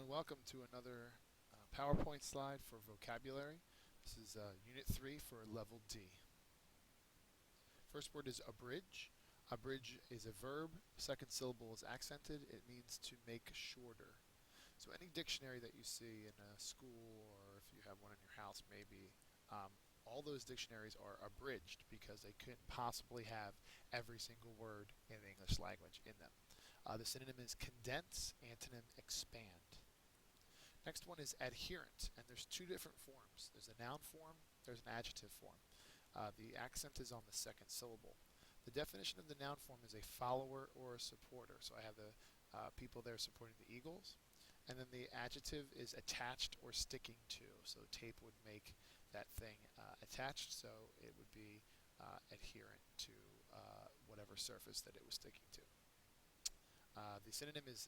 and welcome to another PowerPoint slide for vocabulary. This is Unit 3 for Level D. First word is abridge. Abridge is a verb. Second syllable is accented. It means to make shorter. So any dictionary that you see in a school, or if you have one in your house maybe, all those dictionaries are abridged because they couldn't possibly have every single word in the English language in them. The synonym is condense, antonym expand. Next one is adherent, and there's two different forms. There's a noun form, there's an adjective form. The accent is on the second syllable. The definition of the noun form is a follower or a supporter. So I have the people there supporting the Eagles. And then the adjective is attached or sticking to. So tape would make that thing attached, so it would be adherent to whatever surface that it was sticking to. The synonym is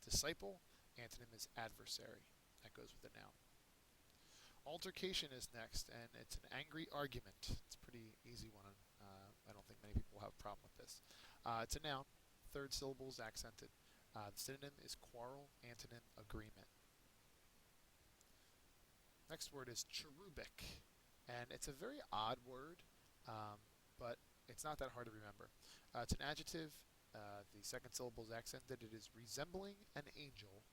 disciple, antonym is adversary. That goes with the noun. Altercation is next, and it's an angry argument. It's a pretty easy one. I don't think many people will have a problem with this. It's a noun. Third syllable is accented. The synonym is quarrel, antonym agreement. Next word is cherubic, and it's a very odd word, but it's not that hard to remember. It's an adjective. The second syllable is accented. It is resembling an angel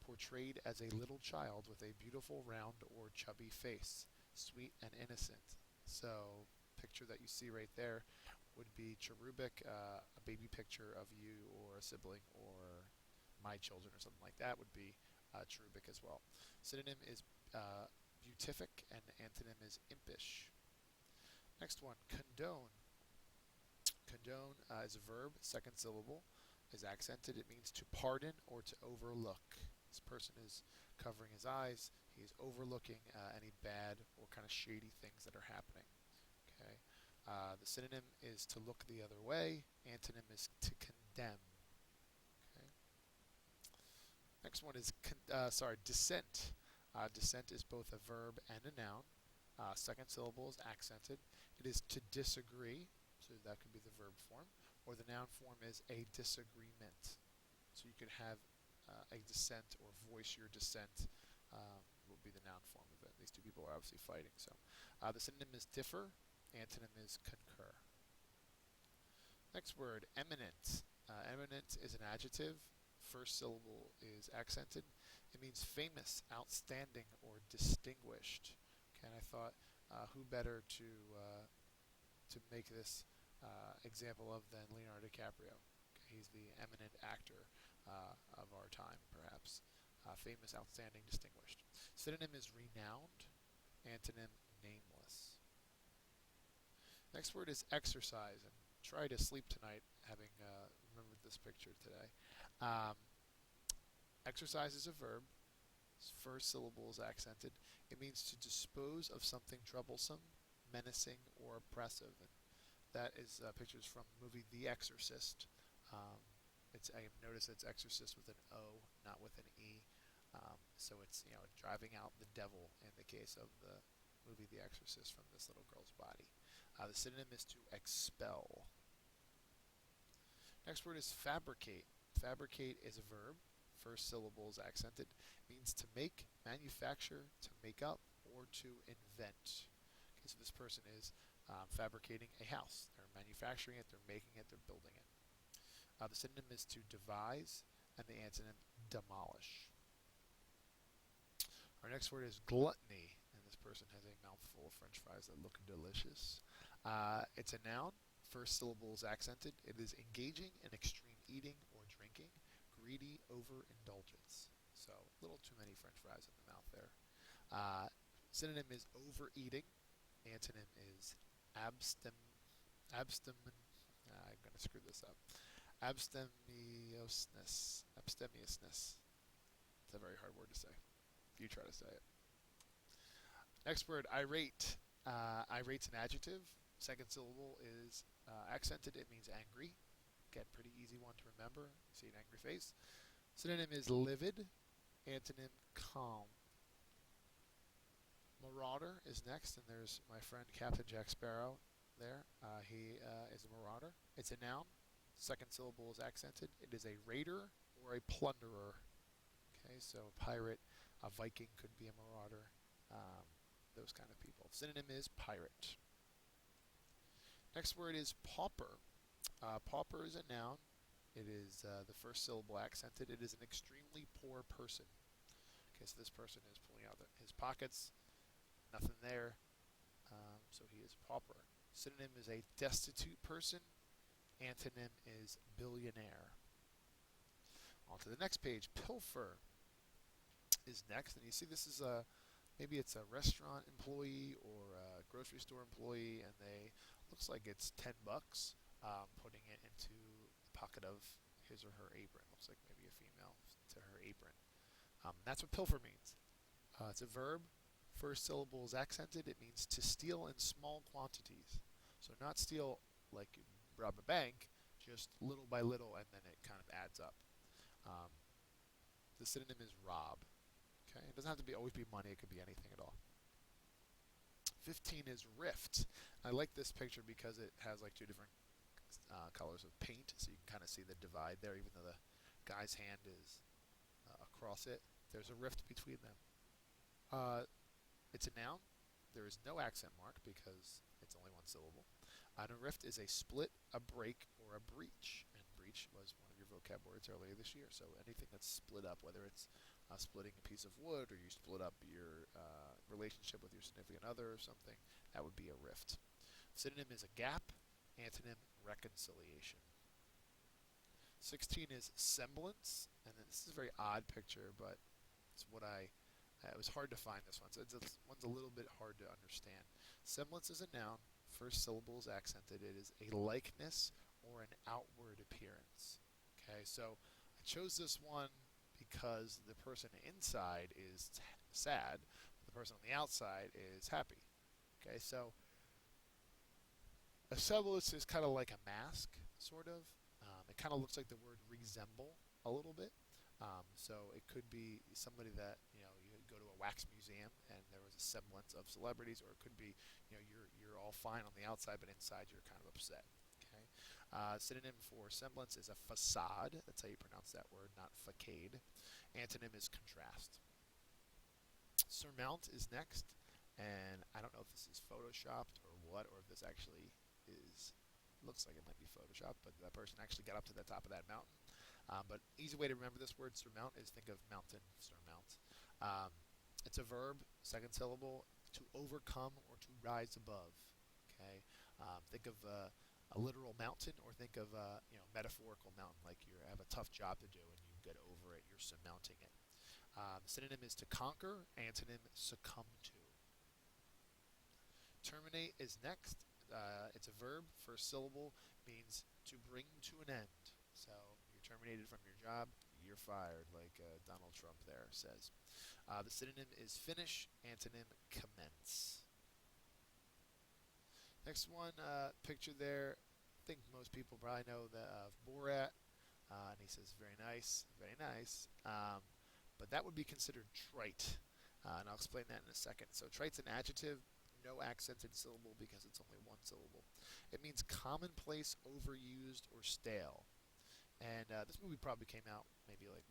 portrayed as a little child with a beautiful round or chubby face, sweet and innocent. So picture that you see right there would be cherubic. A baby picture of you or a sibling or my children or something like that would be cherubic as well. Synonym is beatific, and antonym is impish. Next one, condone. Condone is a verb. Second syllable is accented. It means to pardon or to overlook. This person is covering his eyes. He's overlooking any bad or kind of shady things that are happening. Okay. The synonym is to look the other way. Antonym is to condemn. Okay. Next one is dissent. Dissent is both a verb and a noun. Second syllable is accented. It is to disagree. So that could be the verb form, or the noun form is a disagreement. So you could have a dissent or voice your dissent will be the noun form of it. These two people are obviously fighting. So the synonym is differ, antonym is concur. Next word, eminent. Eminent is an adjective. First syllable is accented. It means famous, outstanding, or distinguished. Okay, and I thought, who better to make this example of than Leonardo DiCaprio. Okay, he's the eminent actor of our time, perhaps. Famous, outstanding, distinguished. Synonym is renowned, antonym nameless. Next word is exercise, and try to sleep tonight having remembered this picture today. Exercise is a verb. First syllable is accented. It means to dispose of something troublesome, menacing, or oppressive. And that is pictures from the movie The Exorcist. I notice it's exorcist with an O, not with an E. So it's driving out the devil in the case of the movie The Exorcist from this little girl's body. The synonym is to expel. Next word is fabricate. Fabricate is a verb. First syllable is accented. It means to make, manufacture, to make up, or to invent. Okay, so this person is fabricating a house. They're manufacturing it, they're making it, they're building it. The synonym is to devise, and the antonym demolish. Our next word is gluttony, and this person has a mouthful of French fries that look delicious. It's a noun. First syllable is accented. It is engaging in extreme eating or drinking, greedy overindulgence. So a little too many French fries in the mouth there. Synonym is overeating. Antonym is I'm going to screw this up. Abstemiousness. Abstemiousness. It's a very hard word to say. If you try to say it. Next word, irate. Irate's an adjective. Second syllable is accented. It means angry. Again, pretty easy one to remember. You see an angry face. Synonym is livid. Antonym calm. Marauder is next, and there's my friend Captain Jack Sparrow there. He is a marauder. It's a noun. Second syllable is accented. It is a raider or a plunderer. Okay, so a pirate, a Viking could be a marauder, those kind of people. Synonym is pirate. Next word is pauper. Pauper is a noun. It is the first syllable accented. It is an extremely poor person. Okay, so this person is pulling out his pockets, nothing there, so he is pauper. Synonym is a destitute person. Antonym is billionaire. On to the next page. Pilfer is next, and you see this is maybe it's a restaurant employee or a grocery store employee, and they looks like it's $10, putting it into the pocket of his or her apron. Looks like maybe a female to her apron. That's what pilfer means. It's a verb. First syllable is accented. It means to steal in small quantities. So not steal like you rob a bank, just little by little, and then it kind of adds up. The synonym is rob. Okay, it doesn't have to always be money. It could be anything at all. 15 is rift. I like this picture because it has like two different colors of paint, so you can kind of see the divide there. Even though the guy's hand is across it, there's a rift between them. It's a noun. There is no accent mark because it's only one syllable. And a rift is a split, a break, or a breach. And breach was one of your vocab words earlier this year. So anything that's split up, whether it's splitting a piece of wood or you split up your relationship with your significant other or something, that would be a rift. Synonym is a gap. Antonym, reconciliation. 16 is semblance. And this is a very odd picture, but it's what it was hard to find this one, so one's a little bit hard to understand. Semblance is a noun. First syllable is accented. It is a likeness or an outward appearance. Okay, so I chose this one because the person inside is sad, the person on the outside is happy. Okay, so a semblance is kind of like a mask, sort of. It kind of looks like the word resemble a little bit. So it could be somebody that you go to a wax museum and there was a semblance of celebrities, or it could be you're all fine on the outside, but inside you're kind of upset. Okay. Synonym for semblance is a facade. That's how you pronounce that word, not facade. Antonym is contrast. Surmount is next, and I don't know if this is photoshopped or what, or if this actually is. Looks like it might be photoshopped, but that person actually got up to the top of that mountain. But easy way to remember this word surmount is think of mountain, surmount. It's a verb, second syllable, to overcome or to rise above. Okay, think of a literal mountain, or think of metaphorical mountain, like you have a tough job to do and you get over it, you're surmounting it. Synonym is to conquer. Antonym, succumb to. Terminate is next. It's a verb. First syllable means to bring to an end. So you're terminated from your job, you're fired, like Donald Trump there says. The synonym is finish. Antonym, commence. Next one, picture there. I think most people probably know the Borat, and he says very nice, very nice. But that would be considered trite, and I'll explain that in a second. So trite's an adjective. No accented syllable because it's only one syllable. It means commonplace, overused, or stale. And this movie probably came out maybe 7,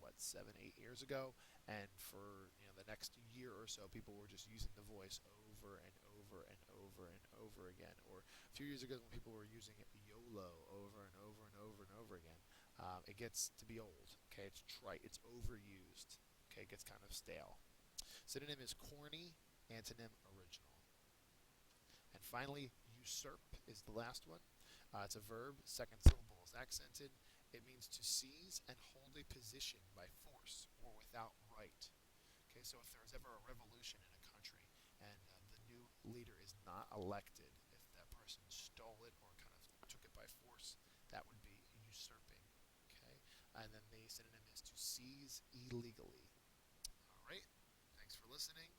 8 years ago, and for the next year or so, people were just using the voice over and over and over and over again. Or a few years ago, when people were using it YOLO over and over and over and over again, it gets to be old. Okay, it's trite, it's overused. Okay, it gets kind of stale. Synonym is corny. Antonym, original. And finally, usurp is the last one. It's a verb. Second syllable is accented. It means to seize and hold a position by force or without right. Okay, so if there was ever a revolution in a country and the new leader is not elected, if that person stole it or kind of took it by force, that would be usurping. Okay, and then the synonym is to seize illegally. All right, thanks for listening.